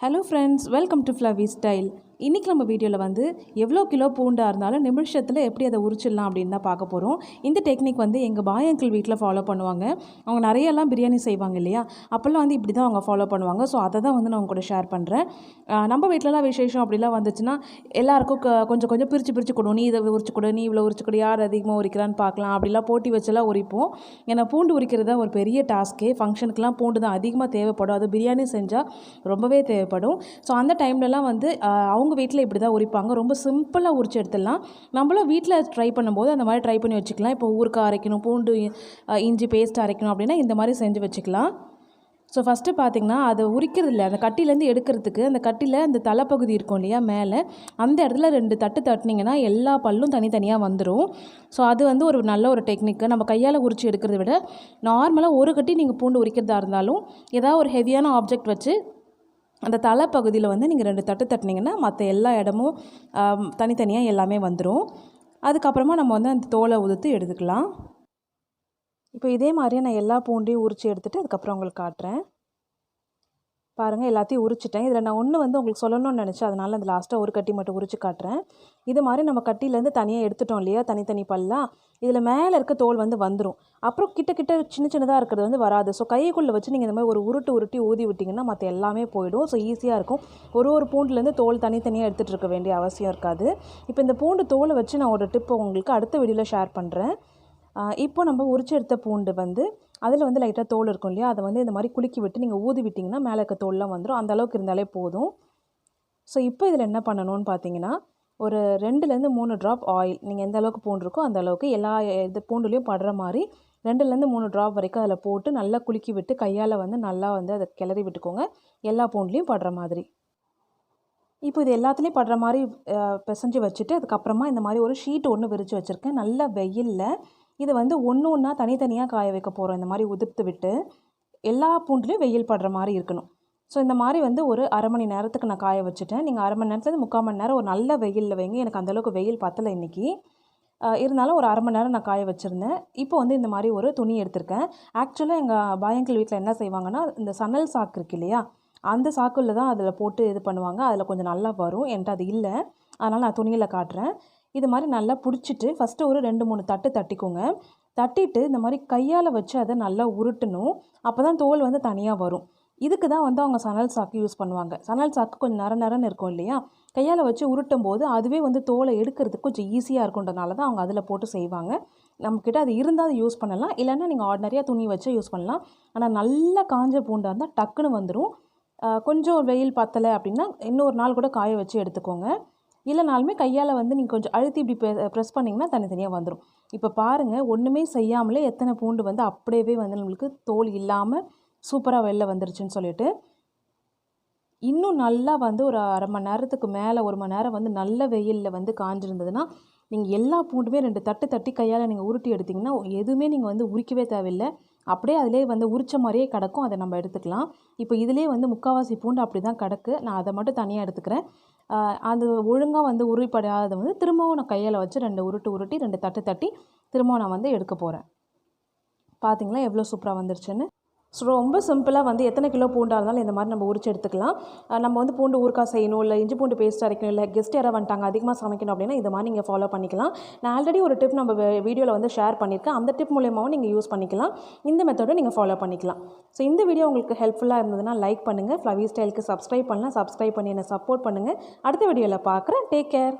Hello friends, welcome to ஃப்ளவி style. இன்றைக்கி நம்ம வீடியோவில் வந்து எவ்வளோ கிலோ பூண்டாக இருந்தாலும் நிமிஷத்தில் எப்படி அதை உரிச்சிடலாம் அப்படின்னு தான் பார்க்க போகிறோம். இந்த டெக்னிக் வந்து எங்கள் பாய் அங்கிள் வீட்டில் ஃபாலோ பண்ணுவாங்க. அவங்க நிறையெல்லாம் பிரியாணி செய்வாங்க இல்லையா, அப்போல்லாம் வந்து இப்படி தான் அவங்க ஃபாலோ பண்ணுவாங்க. ஸோ அதை தான் வந்து நான் உங்க கூட ஷேர் பண்ணுறேன். நம்ம வீட்டிலலாம் விசேஷம் அப்படிலாம் வந்துச்சுன்னா எல்லாருக்கும் கொஞ்சம் கொஞ்சம் பிரித்து பிரித்து கொடுவோம். நீ இதை உரிச்சு கொடு, நீ இவ்வளோ உரிச்சு கொடு, யார் அதிகமாக உரிக்கிறான்னு பார்க்கலாம் அப்படிலாம் போட்டி வச்செல்லாம் உரிப்போம். ஏன்னா பூண்டு உரிக்கிறது தான் ஒரு பெரிய டாஸ்க்கே. ஃபங்க்ஷனுக்குலாம் பூண்டு தான் அதிகமாக தேவைப்படும். அது பிரியாணி செஞ்சால் ரொம்பவே தேவைப்படும். ஸோ அந்த டைம்லலாம் வந்து அவங்க வீட்டில் இப்படி தான் உரிப்பாங்க. ரொம்ப சிம்பிளாக உரிச்சு எடுத்துடலாம். நம்மளும் வீட்டில் ட்ரை பண்ணும்போது அந்த மாதிரி ட்ரை பண்ணி வச்சுக்கலாம். இப்போ ஊறுகாய் அரைக்கணும், பூண்டு இஞ்சி பேஸ்ட் அரைக்கணும் அப்படின்னா இந்த மாதிரி செஞ்சு வச்சுக்கலாம். ஸோ ஃபஸ்ட்டு பார்த்திங்கன்னா அதை உரிக்கிறது இல்லை, அந்த கட்டிலேருந்து எடுக்கிறதுக்கு அந்த கட்டியில் அந்த தலைப்பகுதி இருக்கும் இல்லையா மேலே, அந்த இடத்துல 2 தட்டு தட்டினீங்கன்னா எல்லா பல்லும் தனித்தனியாக வந்துடும். ஸோ அது வந்து ஒரு நல்ல ஒரு டெக்னிக்கு. நம்ம கையால் உரித்து எடுக்கிறத விட நார்மலாக ஒரு கட்டி நீங்கள் பூண்டு உரிக்கிறதா இருந்தாலும் ஏதாவது ஒரு ஹெவியான ஆப்ஜெக்ட் வச்சு அந்த தலைப்பகுதியில் வந்து நீங்கள் 2 தட்டு தட்டினீங்கன்னா மற்ற எல்லா இடமும் தனித்தனியாக எல்லாமே வந்துடும். அதுக்கப்புறமா நம்ம வந்து அந்த தோலை உதுத்து எடுத்துக்கலாம். இப்போ இதே மாதிரியே நான் எல்லா பூண்டையும் உரித்து எடுத்துகிட்டு அதுக்கப்புறம் உங்களுக்கு காட்டுறேன். பாருங்கள், எல்லாத்தையும் உரிச்சிட்டேன். இதில் நான் ஒன்று வந்து உங்களுக்கு சொல்லணும்னு நினச்சேன், அதனால் அந்த லாஸ்ட்டாக ஒரு கட்டி மட்டும் உரித்து காட்டுறேன். இது மாதிரி நம்ம கட்டிலேருந்து தனியாக எடுத்துட்டோம் இல்லையா, தனித்தனி பல்லாக, இதில் மேலே இருக்க தோல் வந்து வந்துடும். அப்புறம் கிட்ட சின்ன சின்னதாக இருக்கிறது வந்து வராது. ஸோ கைக்குள்ளே வச்சு நீங்கள் இந்த மாதிரி ஒரு உருட்டி ஊதி விட்டிங்கன்னா மற்ற எல்லாமே போயிடும். ஸோ ஈஸியாக இருக்கும். ஒரு பூண்டுலேருந்து தோல் தனித்தனியாக எடுத்துகிட்டு இருக்க வேண்டிய அவசியம் இருக்காது. இப்போ இந்த பூண்டு தோலை வச்சு நான் ஒரு டிப்பை உங்களுக்கு அடுத்த வீடியோவில் ஷேர் பண்ணுறேன். இப்போ நம்ம உரிச்சு எடுத்த பூண்டு வந்து அதில் வந்து லைட்டாக தோல் இருக்கும் இல்லையா, அதை வந்து இந்த மாதிரி குலுக்கி விட்டு நீங்கள் ஊதி விட்டிங்கன்னா மேலே இருக்க தோல்லாம் வந்துடும். அந்த அளவுக்கு இருந்தாலே போதும். ஸோ இப்போ இதில் என்ன பண்ணணும்னு பார்த்தீங்கன்னா, ஒரு 2லேருந்து 3 ட்ராப் ஆயில், நீங்கள் எந்த அளவுக்கு பூண்டு இருக்கோ அந்த அளவுக்கு எல்லா இது பூண்டுலேயும் படுற மாதிரி 2லேருந்து 3 ட்ராப் வரைக்கும் அதில் போட்டு நல்லா குலுக்கி விட்டு கையால் வந்து நல்லா வந்து அதை கிளறி விட்டுக்கோங்க, எல்லா பூண்டுலேயும் படுற மாதிரி. இப்போ இது எல்லாத்துலேயும் படுற மாதிரி பிசைஞ்சு வச்சுட்டு அதுக்கப்புறமா இந்த மாதிரி ஒரு ஷீட் ஒன்று விரித்து வச்சுருக்கேன். நல்ல வெயிலில் இதை வந்து ஒன்று ஒன்றா தனித்தனியாக காய வைக்க போகிறோம். இந்த மாதிரி உதிர்த்து விட்டு எல்லா பூண்டுலேயும் வெயில் படுற மாதிரி இருக்கணும். ஸோ இந்த மாதிரி வந்து ஒரு அரை மணி நேரத்துக்கு நான் காய வச்சுட்டேன். நீங்கள் அரை மணி நேரத்துலேருந்து 3/4 மணி நேரம் ஒரு நல்ல வெயிலில் வைங்க. எனக்கு அந்தளவுக்கு வெயில் பத்தலை இன்றைக்கி. இருந்தாலும் ஒரு அரை மணி நேரம் நான் காய வச்சுருந்தேன். இப்போ வந்து இந்த மாதிரி ஒரு துணி எடுத்திருக்கேன். ஆக்சுவலாக எங்கள் பாயங்கள் வீட்டில் என்ன செய்வாங்கன்னா, இந்த சணல் சாக்கு இருக்கு இல்லையா, அந்த சாக்குள்ள தான் அதில் போட்டு இது பண்ணுவாங்க. அதில் கொஞ்சம் நல்லா வரும். என்கிட்ட அது இல்லை, அதனால் நான் துணியில் காட்டுறேன். இது மாதிரி நல்லா பிடிச்சிட்டு ஃபஸ்ட்டு ஒரு 2-3 தட்டு தட்டிக்கோங்க. தட்டிட்டு இந்த மாதிரி கையால் வச்சு அதை நல்லா உருட்டணும். அப்போ தான் தோல் வந்து தனியாக வரும். இதுக்கு தான் வந்து அவங்க சணல் சாக்கு யூஸ் பண்ணுவாங்க. சணல் சாக்கு கொஞ்சம் நரன்னு இருக்கும் இல்லையா, கையால் வச்சு உருட்டும் போது அதுவே வந்து தோலை எடுக்கிறதுக்கு கொஞ்சம் ஈஸியாக இருக்குன்றனால தான் அவங்க அதில் போட்டு செய்வாங்க. நம்மக்கிட்ட அது இருந்தால் அதை யூஸ் பண்ணலாம், இல்லைன்னா நீங்கள் ஆர்டினரியாக துணி வச்சு யூஸ் பண்ணலாம். ஆனால் நல்லா காஞ்ச பூண்டாக இருந்தால் டக்குன்னு வந்துடும். கொஞ்சம் வெயில் பத்தலை அப்படின்னா இன்னொரு நாள் கூட காய வச்சு எடுத்துக்கோங்க. இல்லைனாலுமே கையால் வந்து நீங்கள் கொஞ்சம் அழுத்தி இப்படி ப்ரெஸ் பண்ணிங்கன்னா தனித்தனியாக வந்துடும். இப்போ பாருங்கள், ஒன்றுமே செய்யாமலே எத்தனை பூண்டு வந்து அப்படியே வந்து நம்மளுக்கு தோல் இல்லாமல் சூப்பராக வெளில வந்துருச்சுன்னு சொல்லிட்டு. இன்னும் நல்லா வந்து ஒரு அரை மணி நேரத்துக்கு மேலே 1 மணி நேரம் வந்து நல்ல வெயிலில் வந்து காஞ்சிருந்ததுன்னா நீங்கள் எல்லா பூண்டுமே 2 தட்டு தட்டி கையால் நீங்கள் உருட்டி எடுத்திங்கன்னா எதுவுமே நீங்கள் வந்து உரிக்கவே தேவையில்லை. அப்படியே அதிலே வந்து உரிச்ச மாதிரியே கிடக்கும். அதை நம்ம எடுத்துக்கலாம். இப்போ இதிலே வந்து 3/4 பூண்டு அப்படி தான் கிடக்கு. நான் அதை மட்டும் தனியாக எடுத்துக்கிறேன். அது ஒழுங்காக வந்து உருப்படாத வந்து திரும்பவும் நான் கையால் வச்சு 2 உருட்டி 2 தட்டு தட்டி திரும்பவும் நான் வந்து எடுக்க போகிறேன். பார்த்தீங்களா எவ்வளோ சூப்பராக வந்துருச்சுன்னு. ஸோ ரொம்ப சிம்பிளாக வந்து எத்தனை கிலோ பூண்டாக இருந்தாலும் இந்த மாதிரி நம்ம உரிச்சு எடுத்துக்கலாம். நம்ம வந்து பூண்டு ஊறுகாய் செய்யணும், இல்லை இஞ்சி பூண்டு பேஸ்ட் அரைக்கணும், இல்லை கெஸ்ட் யாராவது வந்துட்டாங்க அதிகமாக சமைக்கணும் அப்படின்னா இந்த மாதிரி நீங்கள் ஃபாலோ பண்ணிக்கலாம். நான் ஆல்ரெடி ஒரு டிப் நம்ம வீடியோவில் வந்து ஷேர் பண்ணியிருக்கேன். அந்த டிப் மூலியமாகவும் நீங்கள் யூஸ் பண்ணிக்கலாம். இந்த மெத்தடை நீங்கள் ஃபாலோ பண்ணிக்கலாம். ஸோ இந்த வீடியோ உங்களுக்கு ஹெல்ப்ஃபுல்லாக இருந்ததுன்னா லைக் பண்ணுங்கள். ஃப்ளவி ஸ்டைலுக்கு சப்ஸ்கிரைப் பண்ணலாம். சப்ஸ்கிரைப் பண்ணி என்னை சப்போர்ட் பண்ணுங்கள். அடுத்த வீடியோவில் பார்க்குறேன். Take care.